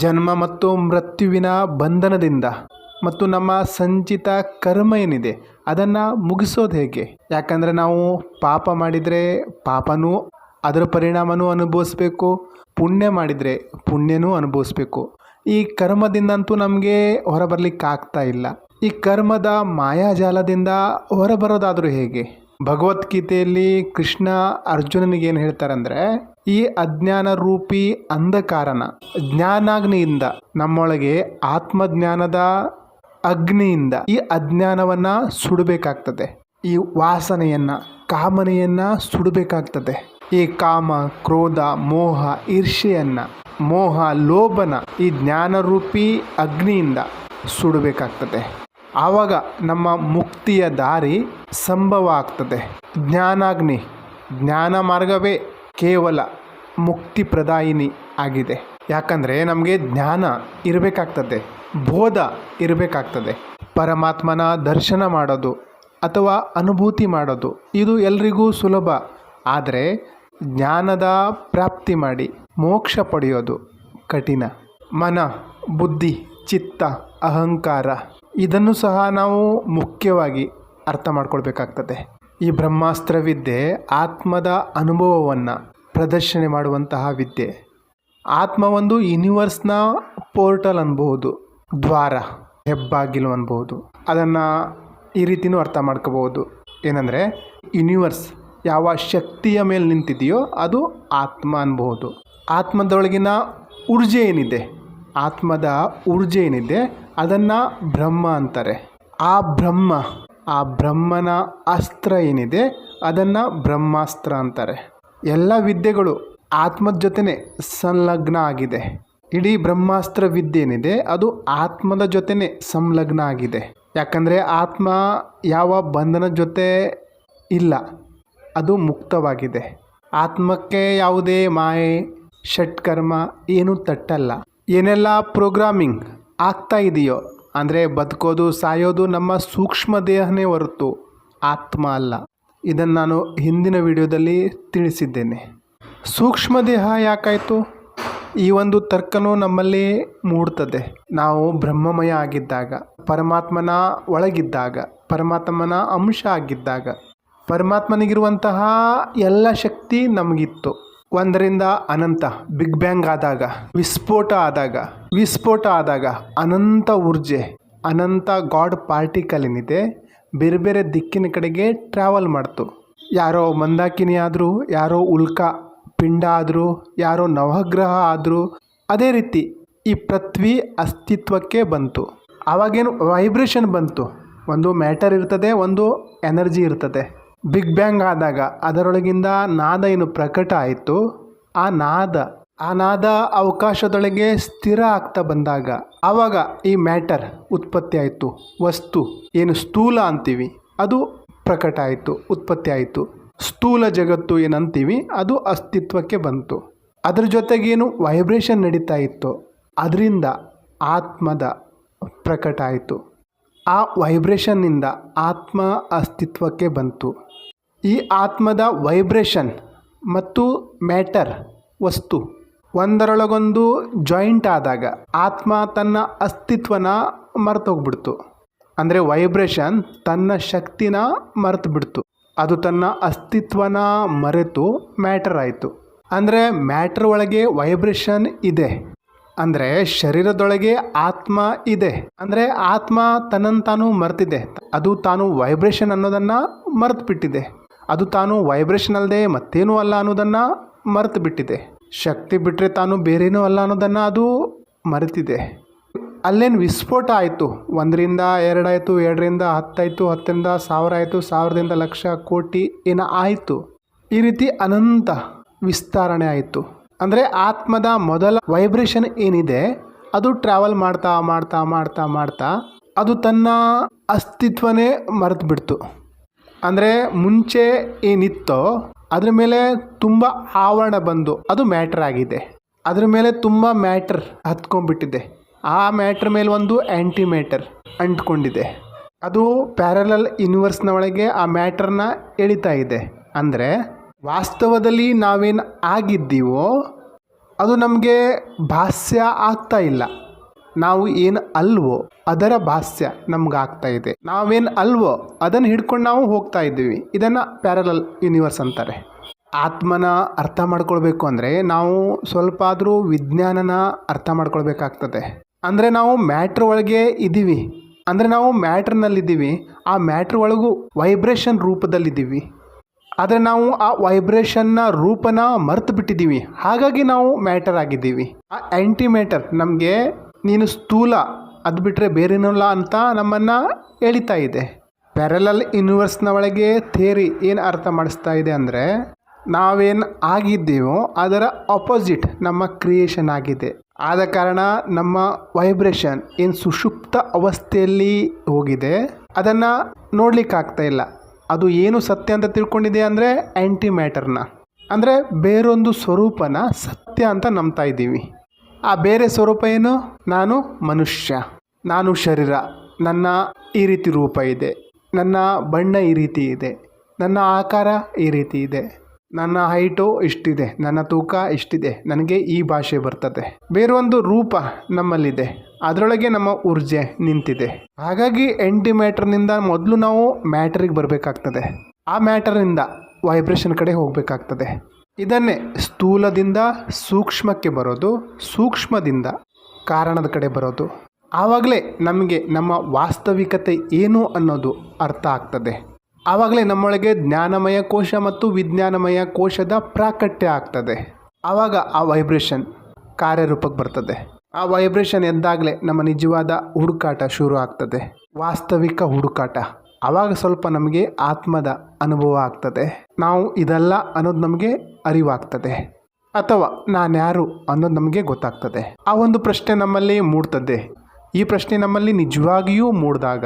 ಜನ್ಮ ಮತ್ತು ಮೃತ್ಯುವಿನ ಬಂಧನದಿಂದ ಮತ್ತು ನಮ್ಮ ಸಂಚಿತ ಕರ್ಮ ಏನಿದೆ ಅದನ್ನು ಮುಗಿಸೋದು ಹೇಗೆ? ಯಾಕಂದರೆ ನಾವು ಪಾಪ ಮಾಡಿದರೆ ಪಾಪನೂ ಅದರ ಪರಿಣಾಮನೂ ಅನುಭವಿಸ್ಬೇಕು, ಪುಣ್ಯ ಮಾಡಿದರೆ ಪುಣ್ಯನೂ ಅನುಭವಿಸ್ಬೇಕು. ಈ ಕರ್ಮದಿಂದಂತೂ ನಮಗೆ ಹೊರಬರಲಿಕ್ಕೆ ಆಗ್ತಾ ಇಲ್ಲ. ಈ ಕರ್ಮದ ಮಾಯಾಜಾಲದಿಂದ ಹೊರಬರೋದಾದರೂ ಹೇಗೆ? ಭಗವದ್ಗೀತೆಯಲ್ಲಿ ಕೃಷ್ಣ ಅರ್ಜುನನಿಗೆ ಏನು ಹೇಳ್ತಾರಂದರೆ, ಈ ಅಜ್ಞಾನ ರೂಪಿ ಅಂಧಕಾರನ ಜ್ಞಾನಾಗ್ನಿಯಿಂದ, ನಮ್ಮೊಳಗೆ ಆತ್ಮಜ್ಞಾನದ ಅಗ್ನಿಯಿಂದ ಈ ಅಜ್ಞಾನವನ್ನು ಸುಡಬೇಕಾಗ್ತದೆ. ಈ ವಾಸನೆಯನ್ನು, ಕಾಮನೆಯನ್ನು ಸುಡಬೇಕಾಗ್ತದೆ. ಈ ಕಾಮ, ಕ್ರೋಧ, ಮೋಹ, ಈರ್ಷೆಯನ್ನು, ಮೋಹ, ಲೋಭನ ಈ ಜ್ಞಾನರೂಪಿ ಅಗ್ನಿಯಿಂದ ಸುಡಬೇಕಾಗ್ತದೆ. ಆವಾಗ ನಮ್ಮ ಮುಕ್ತಿಯ ದಾರಿ ಸಂಭವ ಆಗ್ತದೆ. ಜ್ಞಾನಾಗ್ನಿ, ಜ್ಞಾನ ಮಾರ್ಗವೇ ಕೇವಲ ಮುಕ್ತಿ ಪ್ರದಾಯಿನಿ ಆಗಿದೆ. ಯಾಕಂದರೆ ನಮಗೆ ಜ್ಞಾನ ಇರಬೇಕಾಗ್ತದೆ, ಬೋಧ ಇರಬೇಕಾಗ್ತದೆ. ಪರಮಾತ್ಮನ ದರ್ಶನ ಮಾಡೋದು ಅಥವಾ ಅನುಭೂತಿ ಮಾಡೋದು ಇದು ಎಲ್ರಿಗೂ ಸುಲಭ. ಆದರೆ ಜ್ಞಾನದ ಪ್ರಾಪ್ತಿ ಮಾಡಿ ಮೋಕ್ಷ ಪಡೆಯೋದು ಕಠಿಣ. ಮನ, ಬುದ್ಧಿ, ಚಿತ್ತ, ಅಹಂಕಾರ ಇದನ್ನು ಸಹ ನಾವು ಮುಖ್ಯವಾಗಿ ಅರ್ಥ ಮಾಡ್ಕೊಳ್ಬೇಕಾಗ್ತದೆ. ಈ ಬ್ರಹ್ಮಾಸ್ತ್ರ ವಿದ್ಯೆ ಆತ್ಮದ ಅನುಭವವನ್ನು ಪ್ರದರ್ಶನ ಮಾಡುವಂತಹ ವಿದ್ಯೆ. ಆತ್ಮ ಒಂದು ಯೂನಿವರ್ಸ್ನ ಪೋರ್ಟಲ್ ಅನ್ಬಹುದು, ದ್ವಾರ, ಹೆಬ್ಬಾಗಿಲು ಅನ್ಬಹುದು. ಅದನ್ನು ಈ ರೀತಿಯೂ ಅರ್ಥ ಮಾಡ್ಕೋಬಹುದು. ಏನಂದರೆ ಯೂನಿವರ್ಸ್ ಯಾವ ಶಕ್ತಿಯ ಮೇಲೆ ನಿಂತಿದೆಯೋ ಅದು ಆತ್ಮ ಅನ್ಬಹುದು. ಆತ್ಮದೊಳಗಿನ ಊರ್ಜೆ ಏನಿದೆ, ಆತ್ಮದ ಊರ್ಜೆ ಏನಿದೆ ಅದನ್ನು ಬ್ರಹ್ಮ ಅಂತಾರೆ. ಆ ಬ್ರಹ್ಮನ ಅಸ್ತ್ರ ಏನಿದೆ ಅದನ್ನು ಬ್ರಹ್ಮಾಸ್ತ್ರ ಅಂತಾರೆ. ಎಲ್ಲ ವಿದ್ಯೆಗಳು ಆತ್ಮದ ಜೊತೆನೇ ಸಂಲಗ್ನ ಆಗಿದೆ. ಇಡೀ ಬ್ರಹ್ಮಾಸ್ತ್ರ ವಿದ್ಯೆ ಏನಿದೆ ಅದು ಆತ್ಮದ ಜೊತೆನೇ ಸಂಲಗ್ನ ಆಗಿದೆ. ಯಾಕಂದರೆ ಆತ್ಮ ಯಾವ ಬಂಧನದ ಜೊತೆ ಇಲ್ಲ, ಅದು ಮುಕ್ತವಾಗಿದೆ. ಆತ್ಮಕ್ಕೆ ಯಾವುದೇ ಮಾಯೆ, ಷಟ್ಕರ್ಮ ಏನೂ ತಟ್ಟಲ್ಲ. ಏನೆಲ್ಲ ಪ್ರೋಗ್ರಾಮಿಂಗ್ ಆಗ್ತಾ ಇದೆಯೋ, ಅಂದರೆ ಬದುಕೋದು, ಸಾಯೋದು ನಮ್ಮ ಸೂಕ್ಷ್ಮ ದೇಹನೇ ಹೊರತು ಆತ್ಮ ಅಲ್ಲ. ಇದನ್ನು ನಾನು ಹಿಂದಿನ ವಿಡಿಯೋದಲ್ಲಿ ತಿಳಿಸಿದ್ದೇನೆ. ಸೂಕ್ಷ್ಮ ದೇಹ ಯಾಕಾಯಿತು? ಈ ಒಂದು ತರ್ಕನೂ ನಮ್ಮಲ್ಲಿ ಮೂಡ್ತದೆ. ನಾವು ಬ್ರಹ್ಮಮಯ ಆಗಿದ್ದಾಗ, ಪರಮಾತ್ಮನ ಒಳಗಿದ್ದಾಗ, ಪರಮಾತ್ಮನ ಅಂಶ ಆಗಿದ್ದಾಗ, ಪರಮಾತ್ಮನಿಗಿರುವಂತಹ ಎಲ್ಲ ಶಕ್ತಿ ನಮಗಿತ್ತು. ಒಂದರಿಂದ ಅನಂತ ಬಿಗ್ ಬ್ಯಾಂಗ್ ಆದಾಗ, ವಿಸ್ಫೋಟ ಆದಾಗ ಅನಂತ ಊರ್ಜೆ, ಅನಂತ ಗಾಡ್ ಪಾರ್ಟಿಕಲ್ ಏನಿದೆ ಬೇರೆ ಬೇರೆ ದಿಕ್ಕಿನ ಕಡೆಗೆ ಟ್ರಾವೆಲ್ ಮಾಡ್ತು. ಯಾರೋ ಮಂದಾಕಿನಿ ಆದರೂ, ಯಾರೋ ಉಲ್ಕಾ ಪಿಂಡ ಆದರೂ, ಯಾರೋ ನವಗ್ರಹ ಆದರೂ, ಅದೇ ರೀತಿ ಈ ಪೃಥ್ವಿ ಅಸ್ತಿತ್ವಕ್ಕೆ ಬಂತು. ಆವಾಗೇನು ವೈಬ್ರೇಷನ್ ಬಂತು. ಒಂದು ಮ್ಯಾಟರ್ ಇರ್ತದೆ, ಒಂದು ಎನರ್ಜಿ ಇರ್ತದೆ. ಬಿಗ್ ಬ್ಯಾಂಗ್ ಆದಾಗ ಅದರೊಳಗಿಂದ ನಾದ ಏನು ಪ್ರಕಟ ಆಯಿತು, ಆ ನಾದ ಅವಕಾಶದೊಳಗೆ ಸ್ಥಿರ ಆಗ್ತಾ ಬಂದಾಗ ಆವಾಗ ಈ ಮ್ಯಾಟರ್ ಉತ್ಪತ್ತಿ ಆಯಿತು. ವಸ್ತು ಏನು ಸ್ಥೂಲ ಅಂತೀವಿ ಅದು ಪ್ರಕಟ ಆಯಿತು, ಉತ್ಪತ್ತಿ ಆಯಿತು. ಸ್ಥೂಲ ಜಗತ್ತು ಏನಂತೀವಿ ಅದು ಅಸ್ತಿತ್ವಕ್ಕೆ ಬಂತು. ಅದ್ರ ಜೊತೆಗೇನು ವೈಬ್ರೇಷನ್ ನಡೀತಾ ಇತ್ತು, ಅದರಿಂದ ಆತ್ಮದ ಪ್ರಕಟ ಆಯಿತು. ಆ ವೈಬ್ರೇಷನ್ನಿಂದ ಆತ್ಮ ಅಸ್ತಿತ್ವಕ್ಕೆ ಬಂತು. ಈ ಆತ್ಮದ ವೈಬ್ರೇಷನ್ ಮತ್ತು ಮ್ಯಾಟರ್, ವಸ್ತು ಒಂದರೊಳಗೊಂದು ಜಾಯಿಂಟ್ ಆದಾಗ ಆತ್ಮ ತನ್ನ ಅಸ್ತಿತ್ವನ ಮರೆತೋಗ್ಬಿಡ್ತು. ಅಂದರೆ ವೈಬ್ರೇಷನ್ ತನ್ನ ಶಕ್ತಿನ ಮರೆತು ಬಿಡ್ತು. ಅದು ತನ್ನ ಅಸ್ತಿತ್ವನ ಮರೆತು ಮ್ಯಾಟರ್ ಆಯಿತು. ಅಂದರೆ ಮ್ಯಾಟರ್ ಒಳಗೆ ವೈಬ್ರೇಷನ್ ಇದೆ, ಅಂದರೆ ಶರೀರದೊಳಗೆ ಆತ್ಮ ಇದೆ. ಅಂದರೆ ಆತ್ಮ ತನ್ನನ್ನು ತಾನು ಮರೆತಿದೆ. ಅದು ತಾನು ವೈಬ್ರೇಷನ್ ಅನ್ನೋದನ್ನು ಮರೆತು ಬಿಟ್ಟಿದೆ. ಅದು ತಾನು ವೈಬ್ರೇಷನ್ ಅಲ್ಲದೆ ಮತ್ತೇನೂ ಅಲ್ಲ ಅನ್ನೋದನ್ನು ಮರೆತು ಬಿಟ್ಟಿದೆ. ಶಕ್ತಿ ಬಿಟ್ಟರೆ ತಾನು ಬೇರೇನೂ ಅಲ್ಲ ಅನ್ನೋದನ್ನು ಅದು ಮರೆತಿದೆ. ಅಲ್ಲೇನು ವಿಸ್ಫೋಟ ಆಯಿತು. 1ರಿಂದ 2 ಆಯಿತು, 2ರಿಂದ 10 ಆಯಿತು, 10ರಿಂದ 1000 ಆಯಿತು, 1000ದಿಂದ ಲಕ್ಷ, ಕೋಟಿ ಏನೋ ಆಯಿತು. ಈ ರೀತಿ ಅನಂತ ವಿಸ್ತರಣೆ ಆಯಿತು. ಅಂದರೆ ಆತ್ಮದ ಮೊದಲ ವೈಬ್ರೇಷನ್ ಏನಿದೆ ಅದು ಟ್ರಾವೆಲ್ ಮಾಡ್ತಾ ಮಾಡ್ತಾ ಮಾಡ್ತಾ ಮಾಡ್ತಾ ಅದು ತನ್ನ ಅಸ್ತಿತ್ವನೇ ಮರೆತು ಬಿಡ್ತು. ಅಂದರೆ ಮುಂಚೆ ಏನಿತ್ತೋ ಅದ್ರ ಮೇಲೆ ತುಂಬ ಆವರಣ ಬಂದು ಅದು ಮ್ಯಾಟ್ರ್ ಆಗಿದೆ. ಅದ್ರ ಮೇಲೆ ತುಂಬ ಮ್ಯಾಟ್ರ್ ಹತ್ಕೊಂಡ್ಬಿಟ್ಟಿದೆ. ಆ ಮ್ಯಾಟ್ರ್ ಮೇಲೆ ಒಂದು ಆ್ಯಂಟಿ ಮ್ಯಾಟರ್ ಅಂಟ್ಕೊಂಡಿದೆ. ಅದು ಪ್ಯಾರಲಲ್ ಯೂನಿವರ್ಸ್ನ ಒಳಗೆ ಆ ಮ್ಯಾಟರ್ನ ಎಳಿತಾ ಇದೆ. ಅಂದರೆ ವಾಸ್ತವದಲ್ಲಿ ನಾವೇನು ಆಗಿದ್ದೀವೋ ಅದು ನಮಗೆ ಭಾಷ್ಯ ಆಗ್ತಾ ಇಲ್ಲ. ನಾವು ಏನು ಅಲ್ವೋ ಅದರ ಭಾಷ್ಯ ನಮ್ಗೆ ಆಗ್ತಾ ಇದೆ. ನಾವೇನು ಅಲ್ವೋ ಅದನ್ನು ಹಿಡ್ಕೊಂಡು ನಾವು ಹೋಗ್ತಾ ಇದ್ದೀವಿ. ಇದನ್ನು ಪ್ಯಾರಲಲ್ ಯೂನಿವರ್ಸ್ ಅಂತಾರೆ. ಆತ್ಮನ ಅರ್ಥ ಮಾಡ್ಕೊಳ್ಬೇಕು ಅಂದರೆ ನಾವು ಸ್ವಲ್ಪ ಆದರೂ ವಿಜ್ಞಾನನ ಅರ್ಥ ಮಾಡ್ಕೊಳ್ಬೇಕಾಗ್ತದೆ. ಅಂದರೆ ನಾವು ಮ್ಯಾಟ್ರ್ ಒಳಗೆ ಇದ್ದೀವಿ, ಅಂದರೆ ನಾವು ಮ್ಯಾಟ್ರ್ನಲ್ಲಿದ್ದೀವಿ, ಆ ಮ್ಯಾಟ್ರ್ ಒಳಗೂ ವೈಬ್ರೇಷನ್ ರೂಪದಲ್ಲಿದ್ದೀವಿ. ಆದರೆ ನಾವು ಆ ವೈಬ್ರೇಷನ್ನ ರೂಪನ ಮರೆತು ಬಿಟ್ಟಿದ್ದೀವಿ, ಹಾಗಾಗಿ ನಾವು ಮ್ಯಾಟರ್ ಆಗಿದ್ದೀವಿ. ಆ ಆ್ಯಂಟಿ ಮ್ಯಾಟರ್ ನಮಗೆ ನೀನು ಸ್ಥೂಲ, ಅದು ಬಿಟ್ಟರೆ ಬೇರೇನಲ್ಲ ಅಂತ ನಮ್ಮನ್ನು ಎಳಿತಾ ಇದೆ. ಪ್ಯಾರಲಲ್ ಯೂನಿವರ್ಸ್ನ ಒಳಗೆ ಥಿಯರಿ ಏನು ಅರ್ಥ ಮಾಡಿಸ್ತಾ ಇದೆ ಅಂದರೆ, ನಾವೇನು ಆಗಿದ್ದೀವೋ ಅದರ ಅಪೋಸಿಟ್ ನಮ್ಮ ಕ್ರಿಯೇಷನ್ ಆಗಿದೆ. ಆದ ಕಾರಣ ನಮ್ಮ ವೈಬ್ರೇಷನ್ ಏನು ಸುಷುಪ್ತ ಅವಸ್ಥೆಯಲ್ಲಿ ಹೋಗಿದೆ, ಅದನ್ನು ನೋಡಲಿಕ್ಕಾಗ್ತಾ ಇಲ್ಲ. ಅದು ಏನು ಸತ್ಯ ಅಂತ ತಿಳ್ಕೊಂಡಿದೆ ಅಂದರೆ ಆ್ಯಂಟಿ ಮ್ಯಾಟರ್ನ, ಅಂದರೆ ಬೇರೊಂದು ಸ್ವರೂಪನ ಸತ್ಯ ಅಂತ ನಂಬ್ತಾ ಇದ್ದೀವಿ. ಆ ಬೇರೆ ಸ್ವರೂಪ ಏನು? ನಾನು ಮನುಷ್ಯ, ನಾನು ಶರೀರ, ನನ್ನ ಈ ರೀತಿ ರೂಪ ಇದೆ, ನನ್ನ ಬಣ್ಣ ಈ ರೀತಿ ಇದೆ, ನನ್ನ ಆಕಾರ ಈ ರೀತಿ ಇದೆ, ನನ್ನ ಹೈಟು ಇಷ್ಟಿದೆ, ನನ್ನ ತೂಕ ಇಷ್ಟಿದೆ, ನನಗೆ ಈ ಭಾಷೆ ಬರ್ತದೆ. ಬೇರೊಂದು ರೂಪ ನಮ್ಮಲ್ಲಿದೆ, ಅದರೊಳಗೆ ನಮ್ಮ ಊರ್ಜೆ ನಿಂತಿದೆ. ಹಾಗಾಗಿ ಆ್ಯಂಟಿ ಮ್ಯಾಟರ್ನಿಂದ ಮೊದಲು ನಾವು ಮ್ಯಾಟರಿಗೆ ಬರಬೇಕಾಗ್ತದೆ. ಆ ಮ್ಯಾಟರಿಂದ ವೈಬ್ರೇಷನ್ ಕಡೆ ಹೋಗಬೇಕಾಗ್ತದೆ. ಇದನ್ನೇ ಸ್ಥೂಲದಿಂದ ಸೂಕ್ಷ್ಮಕ್ಕೆ ಬರೋದು, ಸೂಕ್ಷ್ಮದಿಂದ ಕಾರಣದ ಕಡೆ ಬರೋದು. ಆವಾಗಲೇ ನಮಗೆ ನಮ್ಮ ವಾಸ್ತವಿಕತೆ ಏನು ಅನ್ನೋದು ಅರ್ಥ ಆಗ್ತದೆ. ಆವಾಗಲೇ ನಮ್ಮೊಳಗೆ ಜ್ಞಾನಮಯ ಕೋಶ ಮತ್ತು ವಿಜ್ಞಾನಮಯ ಕೋಶದ ಪ್ರಾಕಟ್ಯ ಆಗ್ತದೆ. ಆವಾಗ ಆ ವೈಬ್ರೇಷನ್ ಕಾರ್ಯರೂಪಕ್ಕೆ ಬರ್ತದೆ. ಆ ವೈಬ್ರೇಷನ್ ಎದ್ದಾಗಲೇ ನಮ್ಮ ನಿಜವಾದ ಹುಡುಕಾಟ ಶುರು ಆಗ್ತದೆ, ವಾಸ್ತವಿಕ ಹುಡುಕಾಟ. ಆವಾಗ ಸ್ವಲ್ಪ ನಮಗೆ ಆತ್ಮದ ಅನುಭವ ಆಗ್ತದೆ. ನಾವು ಇದಲ್ಲ ಅನ್ನೋದು ನಮಗೆ ಅರಿವಾಗ್ತದೆ, ಅಥವಾ ನಾನು ಯಾರು ಅನ್ನೋದು ನಮಗೆ ಗೊತ್ತಾಗ್ತದೆ. ಆ ಒಂದು ಪ್ರಶ್ನೆ ನಮ್ಮಲ್ಲಿ ಮೂಡ್ತದೆ. ಈ ಪ್ರಶ್ನೆ ನಮ್ಮಲ್ಲಿ ನಿಜವಾಗಿಯೂ ಮೂಡಿದಾಗ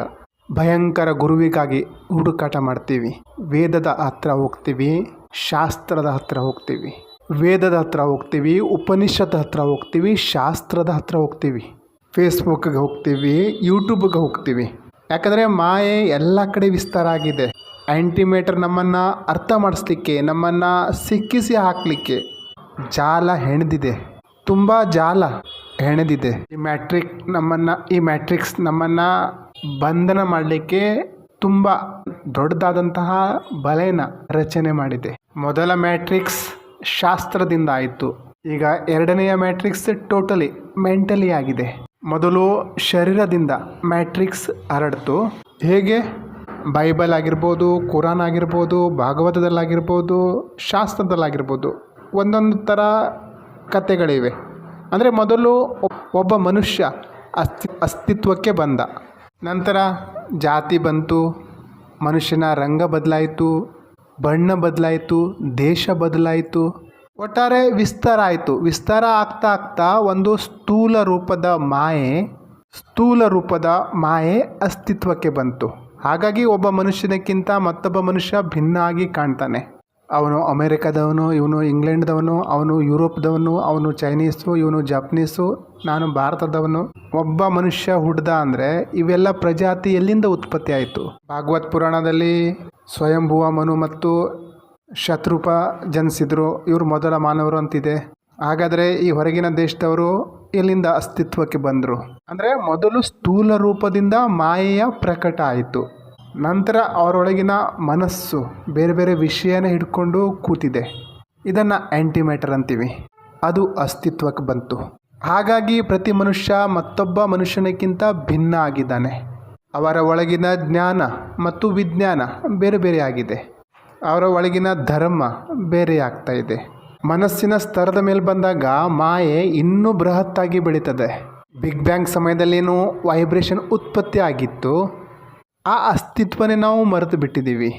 ಭಯಂಕರ ಗುರುವಿಗಾಗಿ ಹುಡುಕಾಟ ಮಾಡ್ತೀವಿ. ವೇದದ ಹತ್ರ ಹೋಗ್ತೀವಿ, ಶಾಸ್ತ್ರದ ಹತ್ರ ಹೋಗ್ತೀವಿ, ವೇದದ ಹತ್ರ ಹೋಗ್ತೀವಿ, ಉಪನಿಷತ್ ಹತ್ರ ಹೋಗ್ತೀವಿ, ಶಾಸ್ತ್ರದ ಹತ್ರ ಹೋಗ್ತೀವಿ, ಫೇಸ್ಬುಕ್ಗೆ ಹೋಗ್ತೀವಿ, ಯೂಟ್ಯೂಬ್ಗೆ ಹೋಗ್ತೀವಿ. ಯಾಕಂದರೆ ಮಾಯೆ ಎಲ್ಲ ಕಡೆ ವಿಸ್ತಾರ ಆಗಿದೆ. ಆ್ಯಂಟಿಮೇಟರ್ ನಮ್ಮನ್ನು ಅರ್ಥ ಮಾಡಿಸ್ಲಿಕ್ಕೆ, ನಮ್ಮನ್ನು ಸಿಕ್ಕಿಸಿ ಹಾಕಲಿಕ್ಕೆ ಜಾಲ ಹೆಣೆದಿದೆ, ತುಂಬ ಜಾಲ ಹೆಣೆದಿದೆ. ಈ ಮ್ಯಾಟ್ರಿಕ್ಸ್ ನಮ್ಮನ್ನು ಬಂಧನ ಮಾಡಲಿಕ್ಕೆ ತುಂಬ ದೊಡ್ಡದಾದಂತಹ ಬಲೆನ ರಚನೆ ಮಾಡಿದೆ. ಮೊದಲ ಮ್ಯಾಟ್ರಿಕ್ಸ್ ಶಾಸ್ತ್ರದಿಂದ ಆಯಿತು, ಈಗ ಎರಡನೆಯ ಮ್ಯಾಟ್ರಿಕ್ಸ್ ಟೋಟಲಿ ಮೆಂಟಲಿ ಆಗಿದೆ. ಮೊದಲು ಶರೀರದಿಂದ ಮ್ಯಾಟ್ರಿಕ್ಸ್ ಹರಡ್ತು. ಹೇಗೆ? ಬೈಬಲ್ ಆಗಿರ್ಬೋದು, ಕುರಾನ್ ಆಗಿರ್ಬೋದು, ಭಾಗವತದಲ್ಲಾಗಿರ್ಬೋದು, ಶಾಸ್ತ್ರದಲ್ಲಾಗಿರ್ಬೋದು, ಒಂದೊಂದು ಥರ ಕಥೆಗಳಿವೆ. ಅಂದರೆ ಮೊದಲು ಒಬ್ಬ ಮನುಷ್ಯ ಅಸ್ತಿತ್ವಕ್ಕೆ ಬಂದ, ನಂತರ ಜಾತಿ ಬಂತು, ಮನುಷ್ಯನ ರಂಗ ಬದಲಾಯಿತು, ಬಣ್ಣ ಬದಲಾಯಿತು, ದೇಶ ಬದಲಾಯಿತು, ಒಟ್ಟಾರೆ ವಿಸ್ತಾರ ಆಯಿತು. ವಿಸ್ತಾರ ಆಗ್ತಾ ಆಗ್ತಾ ಒಂದು ಸ್ಥೂಲ ರೂಪದ ಮಾಯೆ ಅಸ್ತಿತ್ವಕ್ಕೆ ಬಂತು. ಹಾಗಾಗಿ ಒಬ್ಬ ಮನುಷ್ಯನಕ್ಕಿಂತ ಮತ್ತೊಬ್ಬ ಮನುಷ್ಯ ಭಿನ್ನ ಆಗಿ ಕಾಣ್ತಾನೆ. ಅವನು ಅಮೇರಿಕಾದವನು, ಇವನು ಇಂಗ್ಲೆಂಡ್ದವನು, ಅವನು ಯುರೋಪ್ದವನು, ಅವನು ಚೈನೀಸು, ಇವನು ಜಪನೀಸು, ನಾನು ಭಾರತದವನು. ಒಬ್ಬ ಮನುಷ್ಯ ಹುಡ್ದ ಅಂದರೆ ಇವೆಲ್ಲ ಪ್ರಜಾತಿ ಎಲ್ಲಿಂದ ಉತ್ಪತ್ತಿ ಆಯಿತು? ಭಾಗವತ್ ಪುರಾಣದಲ್ಲಿ ಸ್ವಯಂಭುವ ಮನು ಮತ್ತು ಶತ್ರುಪ ಜನಿಸಿದ್ರು, ಇವರು ಮೊದಲ ಮಾನವರು ಅಂತಿದೆ. ಹಾಗಾದರೆ ಈ ಹೊರಗಿನ ದೇಶದವರು ಎಲ್ಲಿಂದ ಅಸ್ತಿತ್ವಕ್ಕೆ ಬಂದರು? ಅಂದರೆ ಮೊದಲು ಸ್ಥೂಲ ರೂಪದಿಂದ ಮಾಯೆಯ ಪ್ರಕಟ ಆಯಿತು. ನಂತರ ಅವರೊಳಗಿನ ಮನಸ್ಸು ಬೇರೆ ಬೇರೆ ವಿಷಯನ ಹಿಡ್ಕೊಂಡು ಕೂತಿದೆ. ಇದನ್ನು ಆ್ಯಂಟಿಮ್ಯಾಟರ್ ಅಂತೀವಿ. ಅದು ಅಸ್ತಿತ್ವಕ್ಕೆ ಬಂತು. ಹಾಗಾಗಿ ಪ್ರತಿ ಮನುಷ್ಯ ಮತ್ತೊಬ್ಬ ಮನುಷ್ಯನಕ್ಕಿಂತ ಭಿನ್ನ ಆಗಿದ್ದಾನೆ. ಅವರ ಒಳಗಿನ ಜ್ಞಾನ ಮತ್ತು ವಿಜ್ಞಾನ ಬೇರೆ ಬೇರೆ ಆಗಿದೆ. ಅವರ ಒಳಗಿನ ಧರ್ಮ ಬೇರೆ ಆಗ್ತಾ ಇದೆ. ಮನಸ್ಸಿನ ಸ್ತರದ ಮೇಲೆ ಬಂದಾಗ ಮಾಯೆ ಇನ್ನೂ ಬೃಹತ್ತಾಗಿ ಬೆಳೀತದೆ. ಬಿಗ್ ಬ್ಯಾಂಗ್ ಸಮಯದಲ್ಲೇನು ವೈಬ್ರೇಷನ್ ಉತ್ಪತ್ತಿ ಆಗಿತ್ತು, ಆ ಅಸ್ತಿತ್ವನೇ ನಾವು ಮರೆತು ಬಿಟ್ಟಿದ್ದೀವಿ.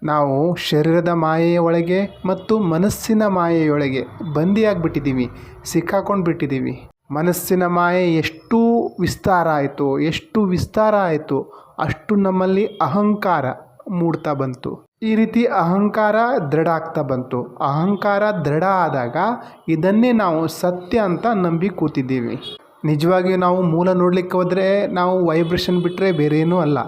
ನಾವು ಶರೀರದ ಮಾಯೆಯ ಒಳಗೆ ಮತ್ತು ಮನಸ್ಸಿನ ಮಾಯೆಯೊಳಗೆ ಬಂದಿಯಾಗಿಬಿಟ್ಟಿದ್ದೀವಿ, ಸಿಕ್ಕಾಕೊಂಡು ಬಿಟ್ಟಿದ್ದೀವಿ. ಮನಸ್ಸಿನ ಮಾಯೆ ಎಷ್ಟು ವಿಸ್ತಾರ ಆಯಿತು ಅಷ್ಟು ನಮ್ಮಲ್ಲಿ ಅಹಂಕಾರ ಮೂಡ್ತಾ ಬಂತು. ಈ ರೀತಿ ಅಹಂಕಾರ ದೃಢ ಆಗ್ತಾ ಬಂತು. ಅಹಂಕಾರ ದೃಢ ಆದಾಗ ಇದನ್ನೇ ನಾವು ಸತ್ಯ ಅಂತ ನಂಬಿ ಕೂತಿದ್ದೀವಿ. ನಿಜವಾಗಿಯೂ ನಾವು ಮೂಲ ನೋಡಲಿಕ್ಕೆ ಹೋದರೆ ನಾವು ವೈಬ್ರೇಷನ್ ಬಿಟ್ಟರೆ ಬೇರೇನೂ ಅಲ್ಲ.